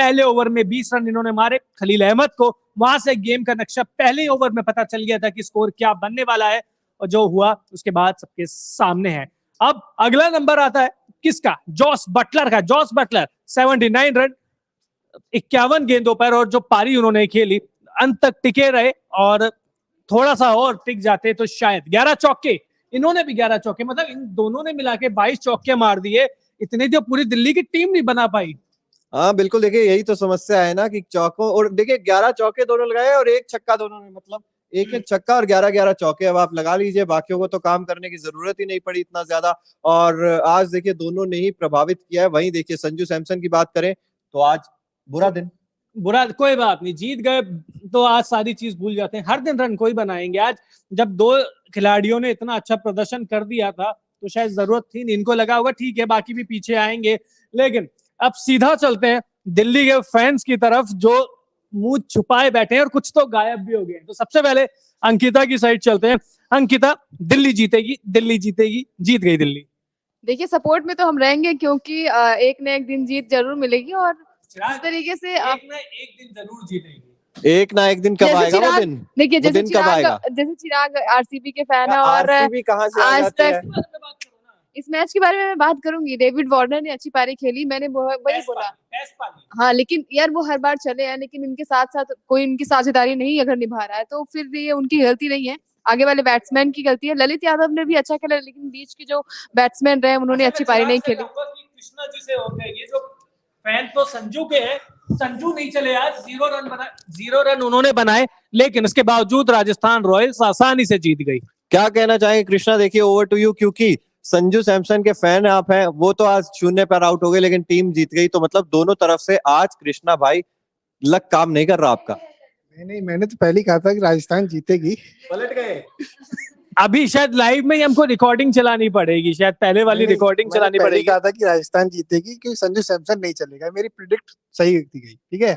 पहले ओवर में 20 रन इन्होंने मारे। खलील अहमद को वहां से गेम का नक्शा पहले ओवर में पता चल गया था कि स्कोर क्या बनने वाला है, और जो हुआ उसके बाद सबके सामने है। अब अगला नंबर आता है किसका? जॉस बटलर का। जॉस बटलर 79 रन 51 गेंदों पर, और जो पारी उन्होंने खेली अंत तक टिके रहे, और थोड़ा सा और टिक जाते तो शायद 11 चौके, इन्होंने भी 11 चौके, मतलब इन दोनों ने मिला के 22 चौके मार दिए। इतने जो पूरी दिल्ली की टीम नहीं बना पाई। हाँ बिल्कुल, देखिए यही तो समस्या है ना कि चौकों, और देखिए 11 चौके दोनों लगाए और एक छक्का दोनों ने, मतलब एक एक छक्का और 11-11 चौके। अब आप लगा लीजिए, बाकियों को तो काम करने की जरूरत ही नहीं पड़ी इतना ज्यादा। और आज देखिए दोनों ने ही प्रभावित किया है। वहीं देखिए संजू सैमसन की बात करें तो आज बुरा दिन। बुरा कोई बात नहीं, जीत गए तो आज सारी चीज भूल जाते हैं। हर दिन रन कोई बनाएंगे। आज जब दो खिलाड़ियों ने इतना अच्छा प्रदर्शन कर दिया था तो शायद जरूरत थी नहीं। इनको लगा होगा ठीक है बाकी भी पीछे आएंगे, लेकिन अब सीधा चलते हैं दिल्ली के फैंस की तरफ, जो मुंह छुपाए बैठे हैं और कुछ तो गायब भी हो गए। तो सबसे पहले अंकिता की साइड चलते हैं। अंकिता, दिल्ली जीतेगी, दिल्ली जीतेगी, जीत गई दिल्ली। देखिए सपोर्ट में तो हम रहेंगे, क्योंकि एक न एक दिन जीत जरूर मिलेगी, और इस तरीके से एक ना एक दिन जरूर जीतेगी। एक ना एक दिन कब आएगा वो दिन? देखिए जैसे चिराग आरसीबी के फैन है, और आरसीबी कहां से आज जाती है? तक इस मैच के बारे में मैं बात करूंगी। डेविड वार्नर ने अच्छी पारी खेली, मैंने वही बोला। हाँ, लेकिन यार वो हर बार चले हैं, लेकिन इनके साथ साथ कोई इनकी साझेदारी नहीं अगर निभा रहा है तो फिर ये उनकी गलती नहीं है, आगे वाले बैट्समैन की गलती है। ललित यादव ने भी अच्छा खेला, लेकिन बीच के जो बैट्समैन रहे उन्होंने अच्छी पारी नहीं खेली। कृष्णा जी से हो गए ये जो फैन तो संजू के हैं, संजू नहीं चले आज, 0 रन उन्होंने बनाए, लेकिन उसके बावजूद राजस्थान रॉयल्स आसानी से जीत गई। क्या कहना चाहेंगे कृष्णा? देखिए ओवर टू यू, क्योंकि संजू सैमसन के फैन आप हैं, वो तो आज 0 पर आउट हो गए लेकिन टीम जीत गई, तो मतलब दोनों तरफ से आज कृष्णा भाई लक काम नहीं कर रहा आपका। नहीं, मैंने तो पहले ही कहा था कि राजस्थान जीतेगी। पलट गए। अभी शायद लाइव में ही हमको रिकॉर्डिंग चलानी पड़ेगी, शायद पहले वाली रिकॉर्डिंग चलानी पड़ेगी। कहा था कि राजस्थान जीतेगी क्योंकि संजू सैमसन नहीं चलेगा। मेरी प्रिडिक्ट सही होती गई, ठीक है।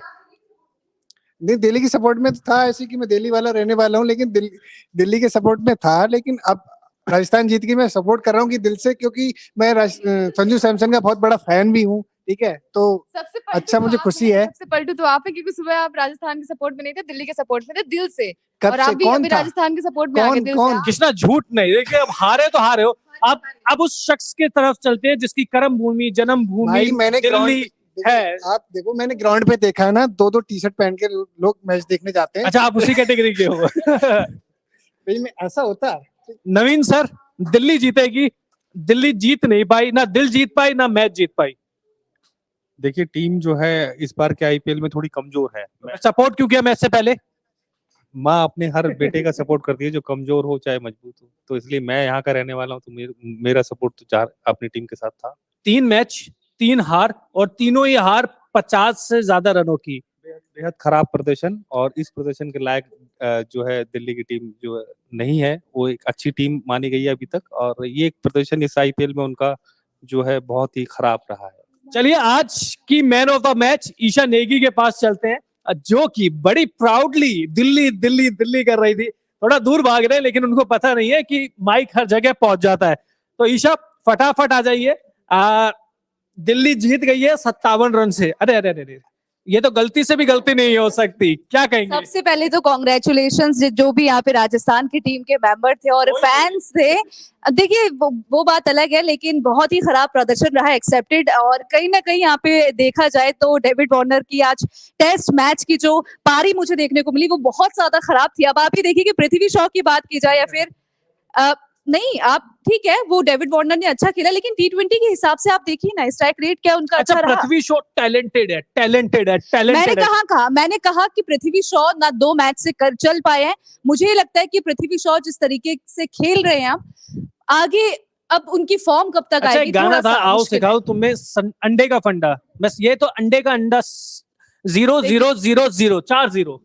नहीं, दिल्ली की सपोर्ट में था ऐसे कि मैं दिल्ली वाला रहने वाला हूँ, लेकिन दिल्ली के सपोर्ट में था, लेकिन अब राजस्थान जीत गई। मैं सपोर्ट कर रहा हूँ कि दिल से, क्योंकि मैं संजू सैमसन का बहुत बड़ा फैन भी हूँ, ठीक है। तो अच्छा, मुझे खुशी है। सबसे पलटू तो आप है, क्योंकि सुबह आप राजस्थान के सपोर्ट में नहीं थे, दिल्ली के सपोर्ट में थे दिल से, कब और से? आप भी अभी राजस्थान के सपोर्ट में आ गए दिल से। कृष्णा झूठ नहीं, देखिए अब हारे तो हारे हो। अब उस शख्स के तरफ चलते हैं जिसकी कर्म भूमि, जन्म भूमि दिल्ली है। आप देखो, मैंने ग्राउंड पे देखा है ना, 2-2 टी-शर्ट पहन के लोग मैच देखने जाते हैं। अच्छा, आप उसी कैटेगरी के हो। भाई में ऐसा होता है। नवीन सर, दिल्ली जीतेगी, दिल्ली जीत नहीं पाई, ना दिल जीत पाई ना मैच जीत पाई। देखिए टीम जो है इस बार के आईपीएल में थोड़ी कमजोर है। सपोर्ट क्यों किया मैच से पहले? माँ अपने हर बेटे का सपोर्ट करती है, जो कमजोर हो चाहे मजबूत हो, तो इसलिए मैं यहाँ का रहने वाला हूँ, तो मेरा सपोर्ट तो 4 अपनी टीम के साथ था। 3 मैच 3 हार, और तीनों ही हार 50 से ज्यादा रनों की। बेहद खराब प्रदर्शन, और इस प्रदर्शन के लायक जो है दिल्ली की टीम जो नहीं है, वो एक अच्छी टीम मानी गई है अभी तक, और ये एक प्रदर्शन इस आईपीएल में उनका जो है बहुत ही खराब रहा है। चलिए आज की man of the match Isha Negi के पास चलते हैं, जो कि बड़ी प्राउडली दिल्ली दिल्ली दिल्ली कर रही थी। थोड़ा दूर भाग रहे हैं, लेकिन उनको पता नहीं है कि माइक हर जगह पहुंच जाता है। तो ईशा फटाफट आ जाइए। दिल्ली जीत गई है 57 रन से। अरे अरे अरे, ये तो गलती से भी गलती नहीं हो सकती, क्या कहेंगे? सबसे पहले तो कॉन्ग्रेचुलेशंस जो भी यहाँ पे राजस्थान की टीम के मेंबर थे और फैंस थे। देखिए वो बात अलग है, लेकिन बहुत ही खराब प्रदर्शन रहा, एक्सेप्टेड। और कहीं ना कहीं यहाँ पे देखा जाए तो डेविड वार्नर की आज टेस्ट मैच की जो पारी मुझे देखने को मिली वो बहुत ज्यादा खराब थी। अब आप ही देखिए कि पृथ्वी शॉ की बात की जाए या फिर नहीं, आप ठीक है वो डेविड वार्नर ने अच्छा खेला, लेकिन T20 के हिसाब से आप देखिए ना स्ट्राइक रेट क्या उनका अच्छा रहा। पृथ्वी शॉ टैलेंटेड है। मैंने कहा कि पृथ्वी शॉ ना 2 मैच से चल पाए हैं। मुझे लगता है कि पृथ्वी शॉ जिस तरीके से खेल रहे हैं आगे, अब उनकी फॉर्म कब तक आएगी? गाना था आओ सिखाओ तुम्हें अंडे का फंडा, बस ये तो अंडे का अंडा 0-0-0-0 4 0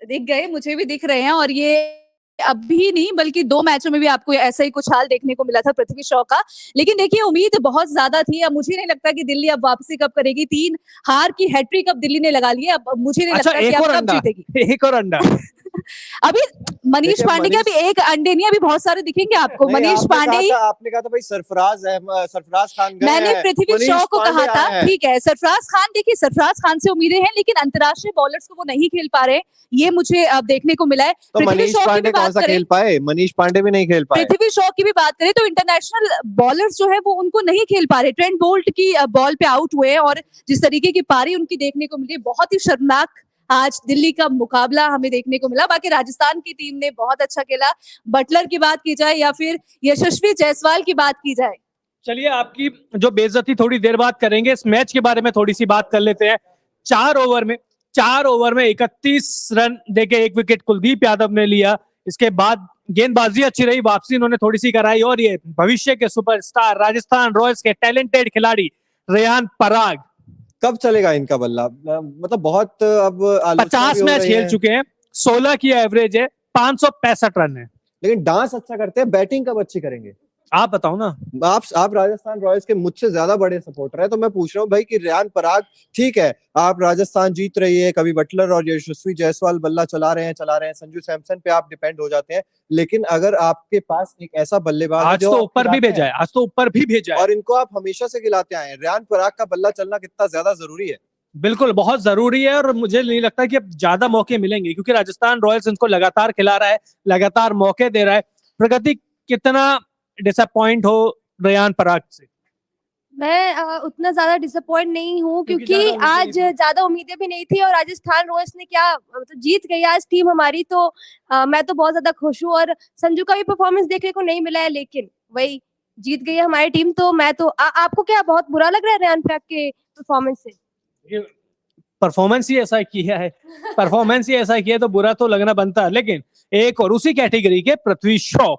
दिख गए, मुझे भी दिख रहे हैं। और ये अभी नहीं बल्कि 2 मैचों में भी आपको ऐसा ही कुछ हाल देखने को मिला था पृथ्वी शॉ का। लेकिन देखिए उम्मीद बहुत ज्यादा थी। अब मुझे नहीं लगता कि दिल्ली अब वापसी कब करेगी। 3 हार की हैट्रिक अब दिल्ली ने लगा ली है। अब मुझे नहीं लगता कि अब कब जीतेगी। एक और अंडा अभी मनीष देखिए, पांडे के अभी एक अंडे नहीं, अभी बहुत सारे दिखेंगे आपको। नहीं, मनीष पांडे ही, आपने कहा था भाई सरफराज खान गए मैंने हैं, पृथ्वी मनीष शॉ को पांडे कहा था, आए हैं। ठीक है सरफराज खान, देखिए सरफराज खान से उम्मीदें हैं, लेकिन अंतर्राष्ट्रीय बॉलर्स को वो नहीं खेल पा रहे, ये मुझे अब देखने को मिला है। तो पृथ्वी मनीष शॉ की भी पांडे कौन बात सा करें, खेल पाए? मनीष पांडे भी नहीं खेल पाए। पृथ्वी शॉ की भी बात करें तो इंटरनेशनल बॉलर्स जो है वो उनको नहीं खेल पा रहे। ट्रेंट बोल्ट की बॉल पे आउट हुए और जिस तरीके की पारी उनकी देखने को मिली, बहुत ही शर्मनाक आज दिल्ली का मुकाबला हमें देखने को मिला। बाकी राजस्थान की टीम ने बहुत अच्छा खेला। बटलर की बात की जाए या फिर यशस्वी जायसवाल की बात की जाए, चलिए आपकी जो बेइज्जती थोड़ी देर बाद करेंगे, इस मैच के बारे में थोड़ी सी बात कर लेते हैं। 4 ओवर में 31 रन देके 1 विकेट कुलदीप यादव ने लिया। इसके बाद गेंदबाजी अच्छी रही, वापसी इन्होंने थोड़ी सी कराई और ये भविष्य के सुपरस्टार राजस्थान रॉयल्स के टैलेंटेड खिलाड़ी रेयान पराग कब चलेगा इनका बल्ला? मतलब बहुत अब आलोचना 50 भी हो मैच रही खेल है। चुके हैं, 16 की एवरेज है, 565 रन है। लेकिन डांस अच्छा करते हैं, बैटिंग कब अच्छी करेंगे? आप बताओ ना। आप राजस्थान रॉयल्स के मुझसे ज्यादा बड़े सपोर्टर हैं, तो मैं पूछ रहा हूँ भाई कि रेयान पराग, ठीक है आप राजस्थान जीत रही है, कभी बटलर और यशस्वी जायसवाल बल्ला चला रहे हैं, संजू सैमसन पे आप डिपेंड हो जाते हैं, लेकिन अगर आपके पास एक ऐसा बल्लेबाज है आज जो तो आप ऊपर भी खिलाते भेजा हैं, है, आज तो ऊपर भी भेजा है और इनको आप हमेशा से खिलाते आए हैं, रेयान पराग का बल्ला चलना कितना ज्यादा जरूरी है? बिल्कुल बहुत जरूरी है और मुझे नहीं लगता कि अब ज्यादा मौके मिलेंगे, क्योंकि राजस्थान रॉयल्स इनको लगातार खिला रहा है, लगातार मौके दे रहा है। प्रगति कितना डिसअपॉइंट हो रेयान पराग से? मैं उतना ज्यादा डिसअपॉइंट नहीं हूँ, क्योंकि क्योंकि ज्यादा उम्मीदें आज नहीं थी। ज्यादा उम्मीदें भी नहीं थी और राजस्थान रॉयल्स ने क्या मतलब जीत गई आज टीम हमारी, तो मैं तो बहुत ज्यादा खुश हूँ। और संजू का भी परफॉर्मेंस देखने को नहीं मिला है, लेकिन वही जीत गई है हमारी टीम, तो मैं तो आपको क्या बहुत बुरा लग रहा है रेयान पराग के परफॉर्मेंस से? परफॉर्मेंस ही ऐसा किया है, परफॉर्मेंस ही ऐसा किया तो बुरा तो लगना बनता है। लेकिन एक और उसी कैटेगरी के पृथ्वी शॉ,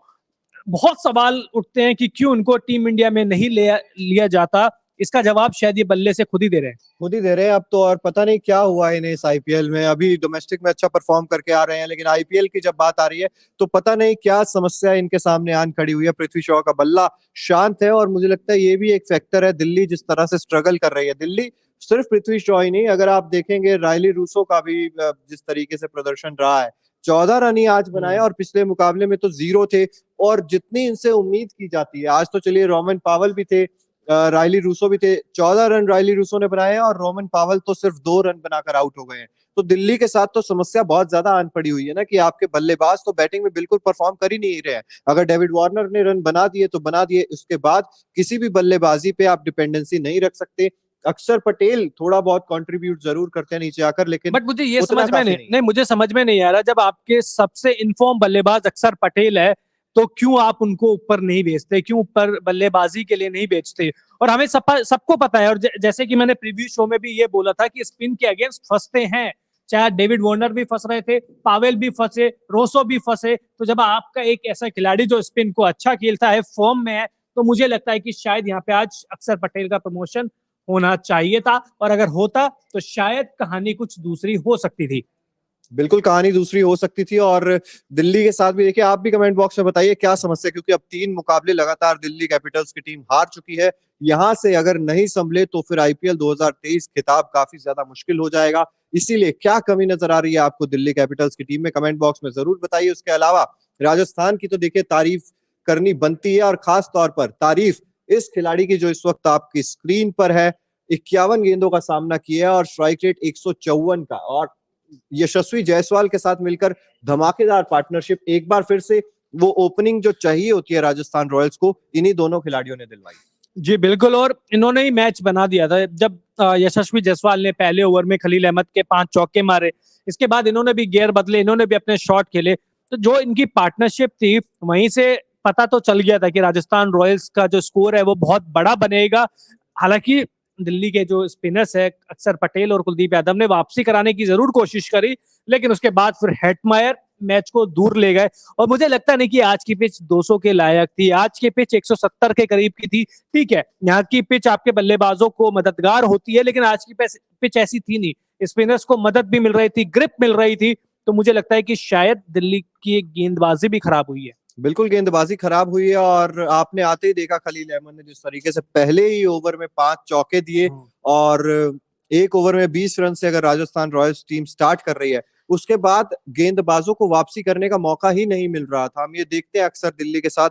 बहुत सवाल उठते हैं कि क्यों उनको टीम इंडिया में नहीं लिया जाता। इसका जवाब शायद ये बल्ले से खुद ही दे रहे हैं। खुद ही दे रहे हैं अब तो, और पता नहीं क्या हुआ इन्हें इस आईपीएल में। अभी डोमेस्टिक में अच्छा परफॉर्म करके आ रहे हैं, लेकिन आईपीएल की जब बात आ रही है तो पता नहीं क्या समस्या इनके सामने आन खड़ी हुई है। पृथ्वी शॉ का बल्ला शांत है और मुझे लगता है ये भी एक फैक्टर है। दिल्ली जिस तरह से स्ट्रगल कर रही है, दिल्ली सिर्फ पृथ्वी शॉ ही नहीं, अगर आप देखेंगे रायली रूसो का भी जिस तरीके से प्रदर्शन रहा है, 14 रन ही आज बनाए और पिछले मुकाबले में तो 0 थे। और जितनी इनसे उम्मीद की जाती है, आज तो चलिए रोमन पावल भी थे, रायली रूसो भी थे, 14 रन रायली रूसो ने बनाए और रोमन पावल तो सिर्फ 2 रन बनाकर आउट हो गए हैं। तो दिल्ली के साथ तो समस्या बहुत ज्यादा आन पड़ी हुई है ना, कि आपके बल्लेबाज तो बैटिंग में बिल्कुल परफॉर्म कर ही नहीं रहे हैं। अगर डेविड वार्नर ने रन बना दिए तो बना दिए, उसके बाद किसी भी बल्लेबाजी पे आप डिपेंडेंसी नहीं रख सकते। अक्षर पटेल थोड़ा बहुत कंट्रीब्यूट जरूर करते हैं नीचे आकर, लेकिन बट मुझे ये उतना समझ में काफी नहीं मुझे समझ में नहीं आ रहा, जब आपके सबसे इनफॉर्म बल्लेबाज अक्षर पटेल है तो क्यों आप उनको ऊपर नहीं भेजते, क्यों ऊपर बल्लेबाजी के लिए नहीं भेजते? और हमें सबको पता है, और जैसे कि मैंने प्रीव्यू शो में भी ये बोला था कि स्पिन के अगेंस्ट फंसते हैं, चाहे डेविड वार्नर भी फंस रहे थे, पावेल भी फंसे, रोसो भी फंसे। तो जब आपका एक ऐसा खिलाड़ी जो स्पिन को अच्छा खेलता है, फॉर्म में है, तो मुझे लगता है कि शायद यहाँ पे आज अक्षर पटेल का प्रमोशन होना चाहिए था, और अगर होता तो शायद कहानी कुछ दूसरी हो सकती थी। बिल्कुल कहानी दूसरी हो सकती थी। और दिल्ली के साथ भी देखिए, आप भी कमेंट बॉक्स में बताइए क्या समस्या, क्योंकि अब 3 मुकाबले लगातार दिल्ली कैपिटल्स की टीम हार चुकी है। यहां से अगर नहीं संभले तो फिर आईपीएल 2023 खिताब काफी ज्यादा मुश्किल हो जाएगा। इसीलिए क्या कमी नजर आ रही है आपको दिल्ली कैपिटल्स की टीम में, कमेंट बॉक्स में जरूर बताइए। उसके अलावा राजस्थान की तो देखिए तारीफ करनी बनती है, और खास तौर पर तारीफ इस खिलाड़ी की जो इस वक्त आपकी स्क्रीन पर है। 51 गेंदों का सामना किया और स्ट्राइक रेट 154 का, और यशस्वी जायसवाल के साथ मिलकर धमाकेदार पार्टनरशिप। एक बार फिर से वो ओपनिंग जो चाहिए होती है राजस्थान रॉयल्स को, इन्हीं दोनों खिलाड़ियों ने दिलवाई। जी बिल्कुल, और इन्होंने ही मैच बना दिया था जब यशस्वी जायसवाल ने पहले ओवर में खलील अहमद के 5 चौके मारे। इसके बाद इन्होंने भी गियर बदले, इन्होंने भी अपने शॉट खेले, तो जो इनकी पार्टनरशिप थी वहीं से पता तो चल गया था कि राजस्थान रॉयल्स का जो स्कोर है वो बहुत बड़ा बनेगा। हालांकि दिल्ली के जो स्पिनर्स है अक्षर पटेल और कुलदीप यादव ने वापसी कराने की जरूर कोशिश करी, लेकिन उसके बाद फिर हेटमायर मैच को दूर ले गए। और मुझे लगता नहीं कि आज की पिच 200 के लायक थी, आज की पिच 170 के करीब की थी। ठीक है, यहाँ की पिच आपके बल्लेबाजों को मददगार होती है, लेकिन आज की पिच ऐसी थी नहीं, स्पिनर्स को मदद भी मिल रही थी, ग्रिप मिल रही थी। तो मुझे लगता है कि शायद दिल्ली की गेंदबाजी भी खराब हुई है। बिल्कुल गेंदबाजी खराब हुई है, और आपने आते ही देखा खलील अहमद ने जिस तरीके से पहले ही ओवर में 5 चौके दिए, और एक ओवर में 20 रन से अगर राजस्थान रॉयल्स टीम स्टार्ट कर रही है उसके बाद गेंदबाजों को वापसी करने का मौका ही नहीं मिल रहा था। हम ये देखते हैं अक्सर दिल्ली के साथ,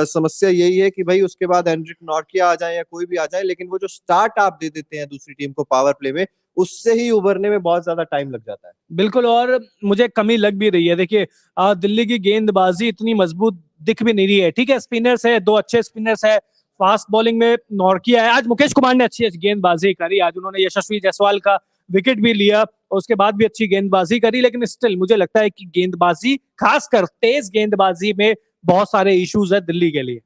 समस्या यही है कि भाई उसके बाद एंड्रिक नॉर्किया आ जाए या कोई भी आ जाए, लेकिन वो जो स्टार्ट आप दे देते हैं दूसरी टीम को पावर प्ले में, उससे ही उभरने में बहुत ज्यादा टाइम लग जाता है। बिल्कुल, और मुझे कमी लग भी रही है। देखिए दिल्ली की गेंदबाजी इतनी मजबूत दिख भी नहीं रही है। ठीक है, स्पिनर्स है, 2 अच्छे स्पिनर्स है, फास्ट बॉलिंग में नॉर्किया है। आज मुकेश कुमार ने अच्छी गेंदबाजी करी, आज उन्होंने यशस्वी जायसवाल का विकेट भी लिया और उसके बाद भी अच्छी गेंदबाजी करी, लेकिन स्टिल मुझे लगता है कि गेंदबाजी, खासकर तेज गेंदबाजी में बहुत सारे इश्यूज है दिल्ली के लिए।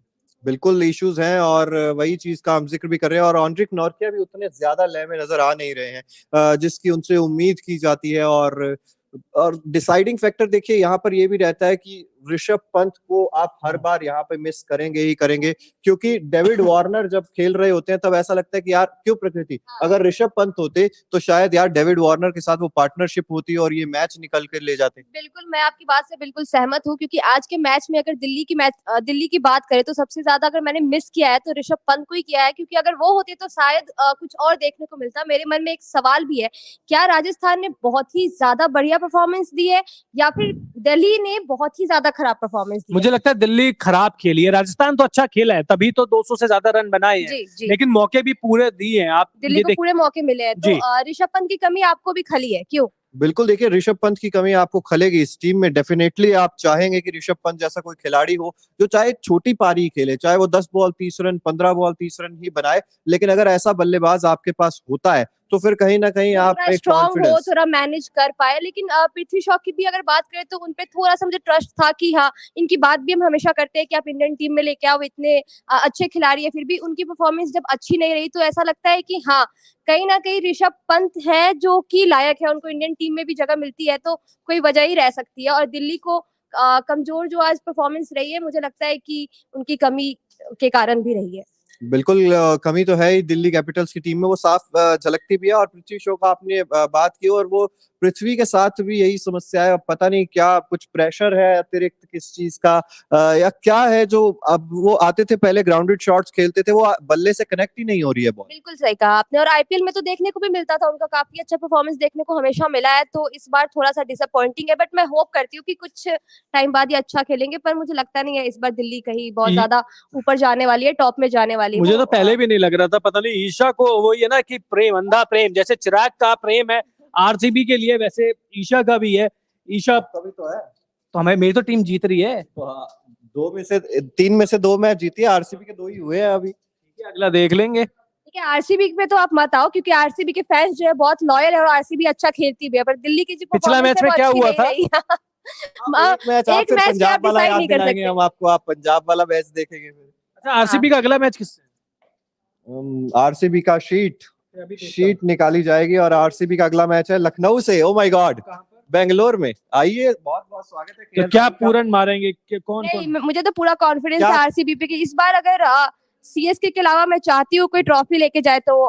बिल्कुल इश्यूज हैं, और वही चीज का हम जिक्र भी कर रहे हैं। और एंड्रिक नॉर्किया भी उतने ज्यादा लय में नजर आ नहीं रहे हैं जिसकी उनसे उम्मीद की जाती है। और डिसाइडिंग फैक्टर देखिए यहाँ पर ये भी रहता है कि ऋषभ पंत को आप हर बार यहाँ पे मिस करेंगे ही करेंगे, क्योंकि डेविड वार्नर जब खेल रहे होते हैं तब ऐसा लगता है कि यार क्यों प्रकृति, अगर ऋषभ पंत होते तो शायद यार डेविड वार्नर के साथ वो पार्टनरशिप होती और ये मैच निकल कर ले जाते। बिल्कुल, मैं आपकी बात से बिल्कुल सहमत हूँ, क्योंकि आज के मैच में अगर दिल्ली की बात करें तो सबसे ज्यादा अगर मैंने मिस किया है तो ऋषभ पंत को ही किया है, क्योंकि अगर वो होते तो शायद कुछ और देखने को मिलता। मेरे मन में एक सवाल भी है, क्या राजस्थान ने बहुत ही ज्यादा बढ़िया परफॉर्मेंस दी है या फिर दिल्ली ने बहुत ही ज्यादा खराब परफॉर्मेंस दी? मुझे लगता है दिल्ली खराब खेली है, राजस्थान तो अच्छा खेला है, तभी तो 200 से ज्यादा रन बनाए हैं। जी, जी। लेकिन मौके भी पूरे दिए हैं। आप दिल्ली को पूरे मौके मिले हैं, तो ऋषभ पंत की कमी आपको भी खली है, क्यों? बिल्कुल, देखिए ऋषभ पंत की कमी आपको खलेगी इस टीम में। डेफिनेटली आप चाहेंगे कि ऋषभ पंत जैसा कोई खिलाड़ी हो जो चाहे छोटी पारी ही खेले, चाहे वो 10 बॉल 30 रन 15 बॉल 30 रन ही बनाए, लेकिन अगर ऐसा बल्लेबाज आपके पास होता है तो फिर कहीं ना कहीं आप एक स्ट्रॉन्ग हो, थोड़ा मैनेज कर पाए। लेकिन पृथ्वी शॉ की भी अगर बात करें तो उनपे थोड़ा सा मुझे ट्रस्ट था कि हाँ, इनकी बात भी हम हमेशा करते हैं कि आप इंडियन टीम में लेके आओ, इतने अच्छे खिलाड़ी है, फिर भी उनकी परफॉर्मेंस जब अच्छी नहीं रही तो ऐसा लगता है कि हाँ, कहीं ना कहीं ऋषभ पंत है जो कि लायक है, उनको इंडियन टीम में भी जगह मिलती है तो कोई वजह ही रह सकती है। और दिल्ली को कमजोर जो आज परफॉर्मेंस रही है, मुझे लगता है कि उनकी कमी के कारण भी रही है। बिल्कुल कमी तो है ही दिल्ली कैपिटल्स की टीम में, वो साफ झलकती भी है। और पृथ्वी शॉ का आपने बात की, और वो पृथ्वी के साथ भी यही समस्या है। अब पता नहीं क्या कुछ प्रेशर है अतिरिक्त किस चीज का या क्या है, जो अब वो आते थे पहले ग्राउंडेड शॉट्स खेलते थे, वो बल्ले से कनेक्ट ही नहीं हो रही है बॉल। बिल्कुल सही कहा आपने, और आईपीएल में तो देखने को भी मिलता था, उनका काफी अच्छा परफॉर्मेंस देखने को हमेशा मिला है, तो इस बार थोड़ा सा डिसअपॉइंटिंग है। बट मैं होप करती हूँ कि कुछ टाइम बाद ये अच्छा खेलेंगे, पर मुझे लगता नहीं है इस बार दिल्ली कहीं बहुत ज्यादा ऊपर जाने वाली है, टॉप में जाने वाली है। मुझे तो पहले भी नहीं लग रहा था, पता नहीं ईशा को वो ये ना कि प्रेम, अंधा प्रेम, जैसे चिराग का प्रेम है आरसीबी के लिए, वैसे ईशा का भी है। ईशा कभी तो है, तो हमें, मेरी तो टीम जीत रही है, तो 3 में से 2 मैच जीती है, आरसीबी के 2 ही हुए हैं अभी। अगला देख लेंगे। ठीक है, आरसीबी पे तो आप मत आओ, क्योंकि आरसीबी के फैंस जो है बहुत लॉयल है और आरसीबी अच्छा खेलती भी है, पर दिल्ली की जो पिछला मैच में क्या हुआ था? एक मैच पंजाब वाला याद दिलाएंगे हम आपको, आप पंजाब वाला मैच देखेंगे फिर। अच्छा, आरसीबी का अगला मैच किससे? आरसीबी का शीट निकाली जाएगी और आरसीबी का अगला मैच है लखनऊ से। ओ माय गॉड, बेंगलोर में। आइए, बहुत बहुत स्वागत है। तो क्या पूरन मारेंगे कौन? मुझे तो पूरा कॉन्फिडेंस है आरसीबी पे कि इस बार अगर सीएसके के अलावा मैं चाहती हूँ कोई ट्रॉफी लेके जाए तो